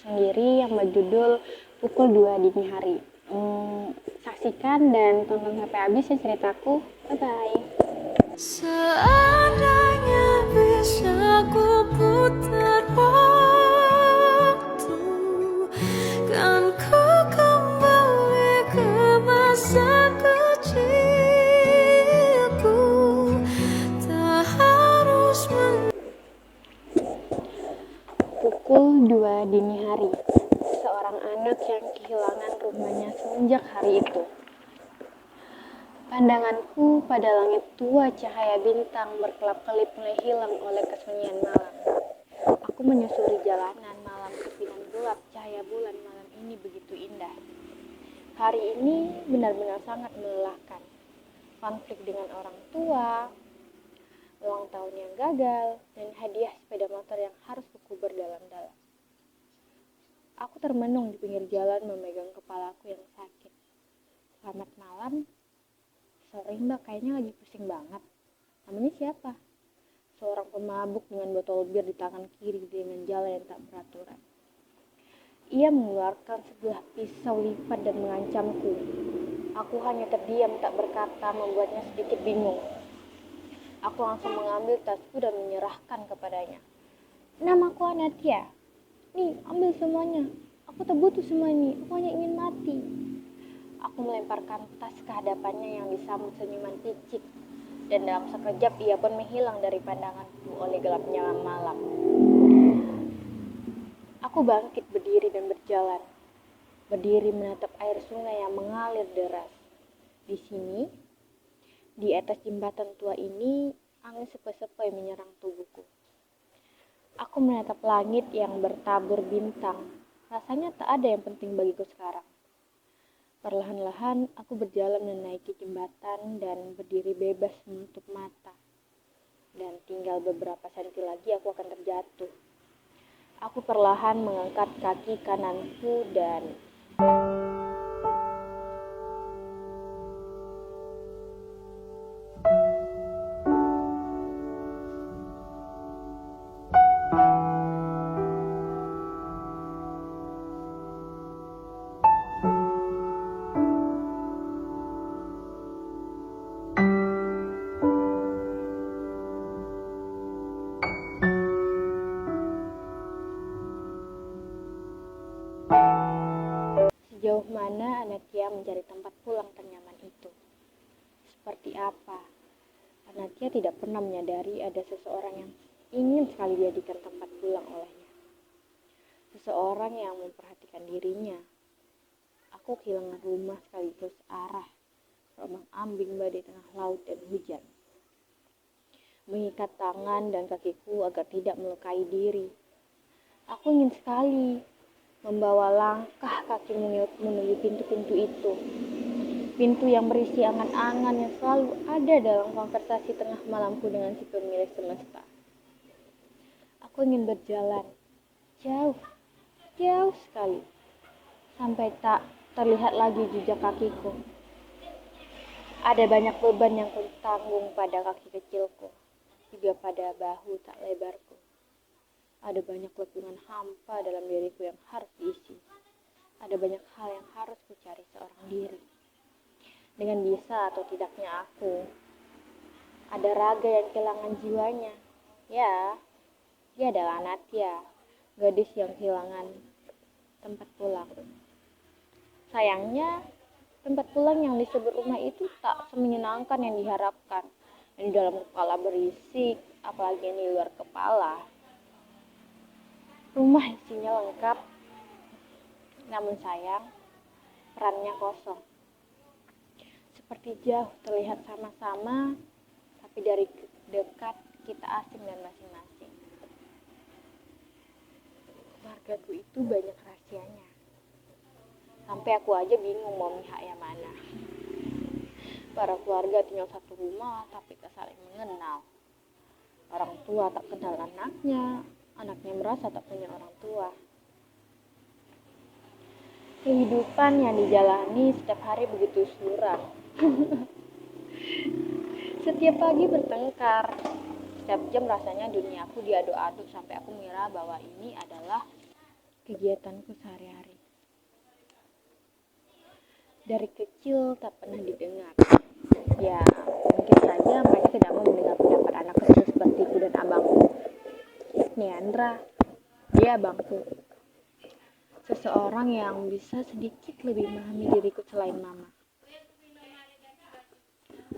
sendiri yang berjudul Pukul 2 Dini Hari. Saksikan dan tonton sampai habis ya ceritaku. Bye-bye. Seandainya bisa ku putar waktu, kan ku kembali ke masa kecilku. Tak harus Pukul 2 dini hari. Seorang anak yang kehilangan rumahnya semenjak hari itu. Pandanganku pada langit tua, cahaya bintang berkelap-kelip mulai hilang oleh kesunyian malam. Aku menyusuri jalanan malam sepi dan gelap, cahaya bulan malam ini begitu indah. Hari ini benar-benar sangat melelahkan. Konflik dengan orang tua, ulang tahun yang gagal, dan hadiah sepeda motor yang harus kukuber dalam-dalam. Aku termenung di pinggir jalan memegang kepalaku yang sakit. Selamat malam. Sorry mbak, kayaknya lagi pusing banget. Namanya siapa? Seorang pemabuk dengan botol bir di tangan kiri dengan jalan yang tak beraturan. Ia mengeluarkan sebelah pisau lipat dan mengancamku. Aku hanya terdiam tak berkata, membuatnya sedikit bingung. Aku langsung mengambil tasku dan menyerahkan kepadanya. Namaku Anatia. Nih, ambil semuanya. Aku tak butuh semua ini. Aku hanya ingin mati. Aku melemparkan tas ke hadapannya yang disambut senyuman picik. Dan dalam sekejap ia pun menghilang dari pandanganku oleh gelapnya malam. Aku bangkit berdiri dan berjalan. Berdiri menatap air sungai yang mengalir deras. Di sini, di atas jembatan tua ini, angin sepoi-sepoi menyerang tubuhku. Aku menatap langit yang bertabur bintang. Rasanya tak ada yang penting bagiku sekarang. Perlahan-lahan aku berjalan menaiki jembatan dan berdiri bebas menutup mata. Dan tinggal beberapa senti lagi aku akan terjatuh. Aku perlahan mengangkat kaki kananku dan sejauh mana Anatia mencari tempat pulang ternyaman itu? Seperti apa? Anatia tidak pernah menyadari ada seseorang yang ingin sekali dijadikan tempat pulang olehnya. Seseorang yang memperhatikan dirinya. Aku kehilangan rumah sekaligus arah, terombang-ambing badai tengah laut dan hujan. Mengikat tangan dan kakiku agar tidak melukai diri. Aku ingin sekali membawa langkah kaki menuju pintu-pintu itu. Pintu yang berisi angan-angan yang selalu ada dalam konversasi tengah malamku dengan si pemilik semesta. Aku ingin berjalan jauh, jauh sekali, sampai tak terlihat lagi jejak kakiku. Ada banyak beban yang kutanggung pada kaki kecilku, juga pada bahu tak lebarku. Ada banyak lepungan hampa dalam diriku yang harus diisi. Ada banyak hal yang harus kucari seorang diri. Dengan bisa atau tidaknya aku, ada raga yang kehilangan jiwanya. Ya, dia adalah Anatia, gadis yang kehilangan tempat pulang. Sayangnya, tempat pulang yang disebut rumah itu tak semenyenangkan yang diharapkan. Yang di dalam kepala berisik, apalagi yang di luar kepala. Rumah isinya lengkap, namun sayang, perannya kosong. Seperti jauh terlihat sama-sama, tapi dari dekat kita asing dan masing-masing. Keluargaku itu banyak rahasianya. Sampai aku aja bingung mau mihak yang mana. Para keluarga tinggal satu rumah tapi tak saling mengenal. Orang tua tak kenal anaknya, anaknya merasa tak punya orang tua. Kehidupan yang dijalani setiap hari begitu suram. Setiap pagi bertengkar. Setiap jam rasanya duniaku diaduk-aduk sampai aku mengira bahwa ini adalah kegiatanku sehari-hari. Dari kecil tak pernah didengar. Ya, mungkin saja mereka tidak mau mendengar pendapat anak kecil sepertiku dan abangku. Neandra, dia abangku. Seseorang yang bisa sedikit lebih memahami diriku selain mama.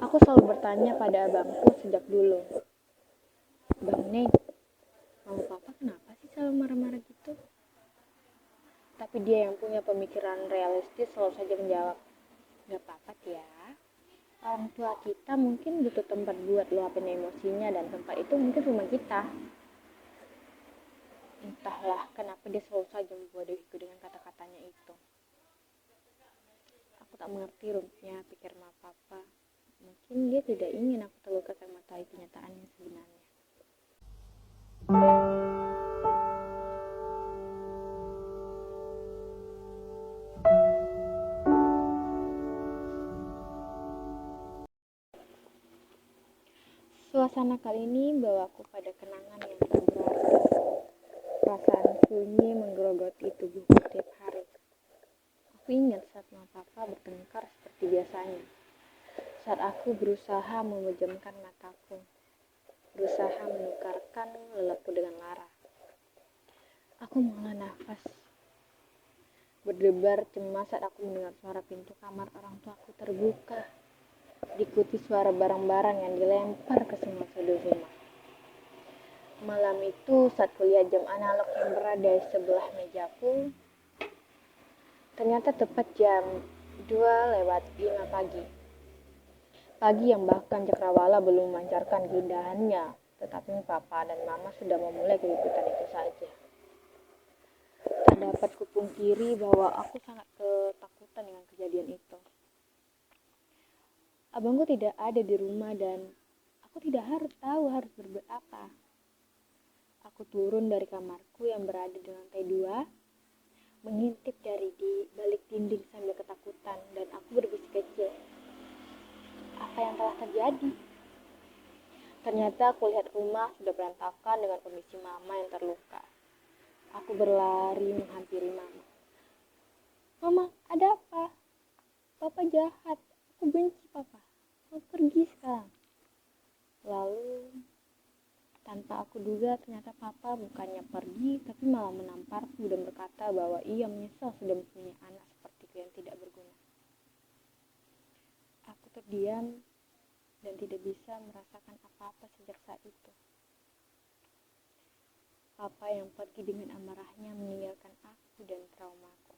Aku selalu bertanya pada abangku sejak dulu. Bang Neng, mama papa kenapa sih selalu marah-marah gitu? Tapi dia yang punya pemikiran realistis selalu saja menjawab, gak apa-apa ya. Orang tua kita mungkin butuh tempat buat luapin emosinya dan tempat itu mungkin rumah kita. Entahlah kenapa dia selalu saja membodohiku dengan kata-katanya itu. Aku tak mengerti rumitnya pikir mama papa. Mungkin dia tidak ingin aku terluka karena mengetahui kenyataan yang sebenarnya. Suasana kali ini bawaku pada kenangan yang tak berarti. Perasaan sunyi menggerogoti tubuhku setiap hari. Aku ingat saat mama papa bertengkar seperti biasanya. Saat aku berusaha memejamkan mataku. Berusaha menukarkan lelapku dengan lara. Aku menghela nafas. Berdebar cemas saat aku mendengar suara pintu kamar orang tuaku terbuka. Diikuti suara barang-barang yang dilempar ke semua sudut rumah. Malam itu saat kuliah jam analog yang berada di sebelah mejaku, ternyata tepat jam 2:05 pagi. Pagi yang bahkan cakrawala belum memancarkan keindahannya, tetapi papa dan mama sudah memulai keributan itu saja. Tak dapat kupungkiri bahwa aku sangat ketakutan dengan kejadian itu. Abangku tidak ada di rumah dan aku tidak harus tahu harus berbuat apa. Aku turun dari kamarku yang berada di lantai 2, mengintip dari di balik dinding sambil ketakutan dan aku berbisik kecil. Apa yang telah terjadi? Ternyata aku lihat rumah sudah berantakan dengan kondisi mama yang terluka. Aku berlari menghampiri mama. Mama, ada apa? Papa jahat. Aku benci papa. Mau pergi sekarang. Lalu, tanpa aku duga ternyata papa bukannya pergi, tapi malah menamparku dan berkata bahwa ia menyesal sudah mempunyai anak sepertiku yang tidak berguna. Aku terdiam dan tidak bisa merasakan apa-apa sejak saat itu. Papa yang pergi dengan amarahnya meninggalkan aku dan traumaku.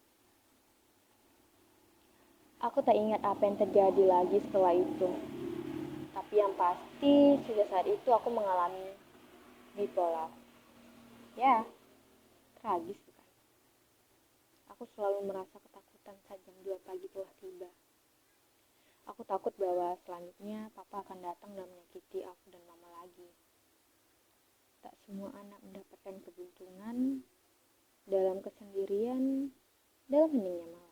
Aku tak ingat apa yang terjadi lagi setelah itu. Tapi yang pasti, sejak saat itu aku mengalami bipolar. Ya, tragis bukan? Aku selalu merasa ketakutan saat jam 2 pagi telah tiba. Aku takut bahwa selanjutnya papa akan datang dan menyakiti aku dan mama lagi. Tak semua anak mendapatkan keberuntungan dalam kesendirian, dalam heningnya malam.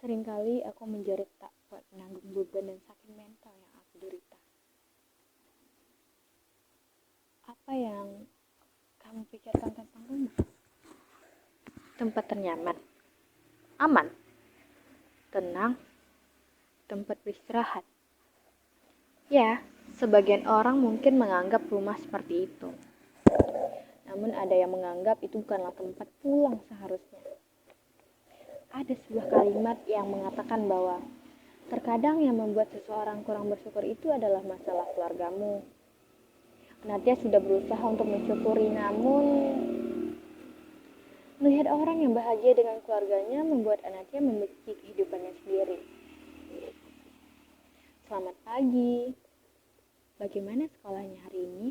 Seringkali aku menjerit tak kuat menanggung beban dan sakit mental yang aku derita. Apa yang kamu pikirkan tentang rumah? Tempat ternyaman, aman, tenang, tempat beristirahat. Ya, sebagian orang mungkin menganggap rumah seperti itu. Namun ada yang menganggap itu bukanlah tempat pulang seharusnya. Ada sebuah kalimat yang mengatakan bahwa terkadang yang membuat seseorang kurang bersyukur itu adalah masalah keluargamu. Nadia sudah berusaha untuk mensyukuri, namun melihat orang yang bahagia dengan keluarganya membuat Nadia membenci kehidupannya sendiri. Selamat pagi. Bagaimana sekolahnya hari ini?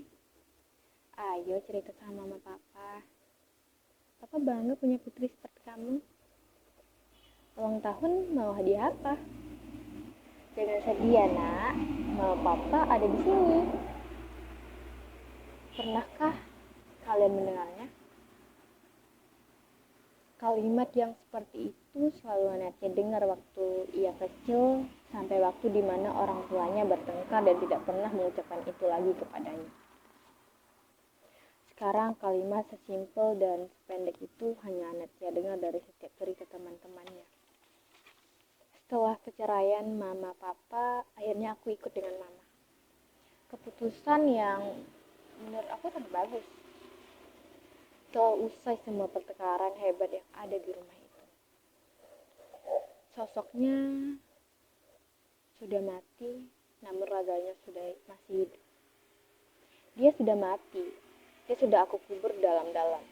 Ayo cerita sama mama papa. Papa bangga punya putri seperti kamu. Ulang tahun mau hadiah apa? Jangan sedih ya nak, mama papa ada di sini. Pernahkah kalian mendengarnya? Kalimat yang seperti itu selalu Nadia dengar waktu ia kecil, sampai waktu di mana orang tuanya bertengkar dan tidak pernah mengucapkan itu lagi kepadanya. Sekarang kalimat sesimpel dan sependek itu hanya Anatia dengar dari setiap cerita teman-temannya. Setelah perceraian mama papa, akhirnya aku ikut dengan mama. Keputusan yang menurut aku sangat bagus. Setelah usai semua pertengkaran hebat yang ada di rumah itu. Sosoknya sudah mati, namun raganya masih hidup. Dia sudah mati, dia sudah aku kubur dalam-dalam.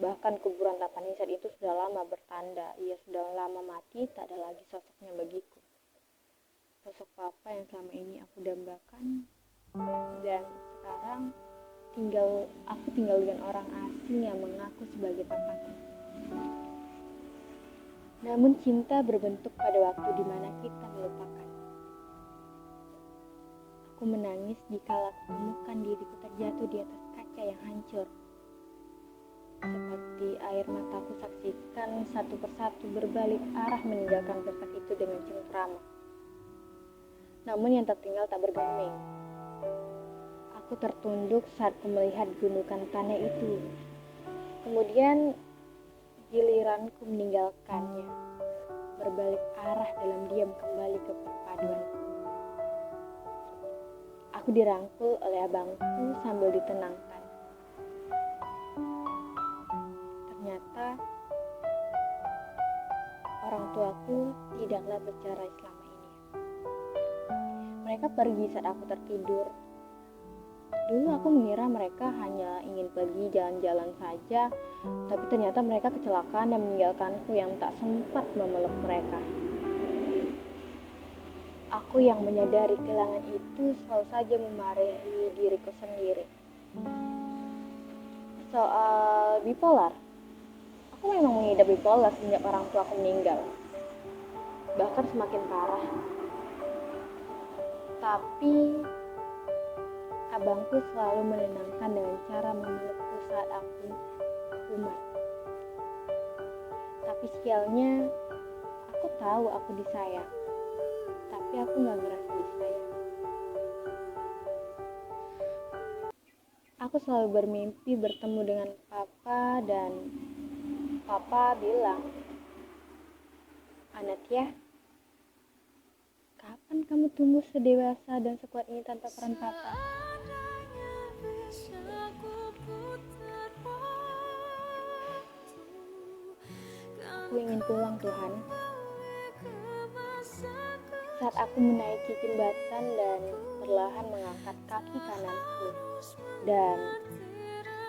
Bahkan kuburan tanpa nisan itu sudah lama bertanda, ia sudah lama mati, tak ada lagi sosoknya bagiku. Sosok papa yang selama ini aku dambakan, dan sekarang aku tinggal dengan orang asing yang mengaku sebagai papaku. Namun cinta berbentuk pada waktu di mana kita melupakan. Aku menangis dikala temukan diriku terjatuh di atas kaca yang hancur. Seperti air mataku saksikan satu persatu berbalik arah meninggalkan tempat itu dengan cengkrama. Namun yang tertinggal tak bergeming. Aku tertunduk saat melihat gundukan tanah itu. Kemudian giliranku meninggalkannya, berbalik arah dalam diam kembali ke perpaduanku. Aku dirangkul oleh abangku sambil ditenangkan. Ternyata orang tuaku tidaklah bercerai selama ini. Mereka pergi saat aku tertidur. Dulu aku mengira mereka hanya ingin pergi jalan-jalan saja, tapi ternyata mereka kecelakaan dan meninggalkanku yang tak sempat memeluk mereka. Aku yang menyadari kehilangan itu selalu saja memarahi diriku sendiri. Soal bipolar, aku memang mengidap bipolar sejak orang tua aku meninggal. Bahkan semakin parah. Tapi abangku selalu menenangkan dengan cara memelukku saat aku kumat. Tapi sialnya, aku tahu aku disayang. Tapi aku gak ngerasa disayang. Aku selalu bermimpi bertemu dengan papa dan papa bilang, Anatia, kapan kamu tumbuh sedewasa dan sekuat ini tanpa peran papa? Aku ingin pulang, Tuhan. Saat aku menaiki jembatan dan perlahan mengangkat kaki kananku, dan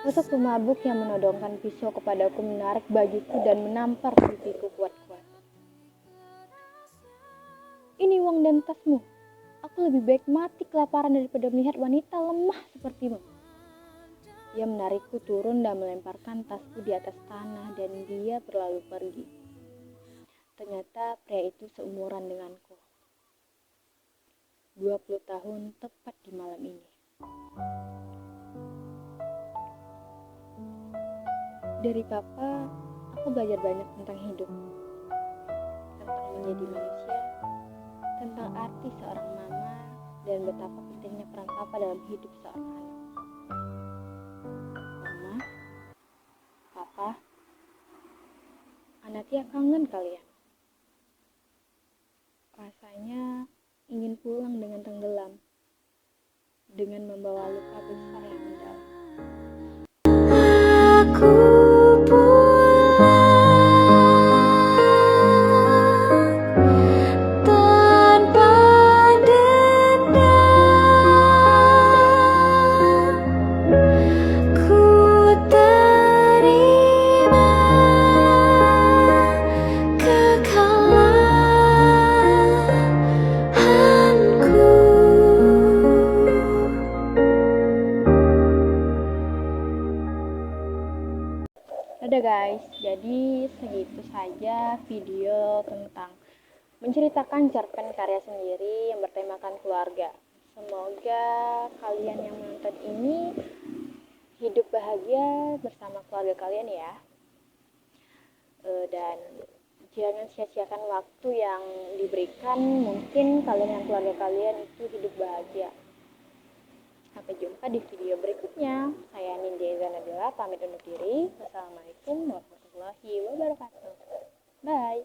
sosok pemabuk yang menodongkan pisau kepadaku menarik bajuku dan menampar pipiku kuat-kuat. Ini uang dan tasmu. Aku lebih baik mati kelaparan daripada melihat wanita lemah sepertimu. Dia menarikku turun dan melemparkan tasku di atas tanah dan dia berlalu pergi. Ternyata pria itu seumuran denganku. 20 tahun tepat di malam ini. Dari papa, aku belajar banyak tentang hidup. Tentang menjadi manusia, tentang arti seorang mama, dan betapa pentingnya peran papa dalam hidup seorang anak. Mama, papa, Anatia kangen kalian. Rasanya ingin pulang dengan tenggelam, dengan membawa luka besar yang mendalam. Aku pulang tanpa dendam, ku terima kekalahanku. Dadah guys, jadi segitu saja video tentang menceritakan cerpen karya sendiri yang bertemakan keluarga. Semoga kalian yang menonton ini hidup bahagia bersama keluarga kalian ya. Dan jangan sia-siakan waktu yang diberikan. Mungkin kalian yang keluarga kalian itu hidup bahagia. Sampai jumpa di video berikutnya. Saya Nindya Iza Nabila, pamit undur diri. Wassalamualaikum warahmatullahi wabarakatuh. Bye.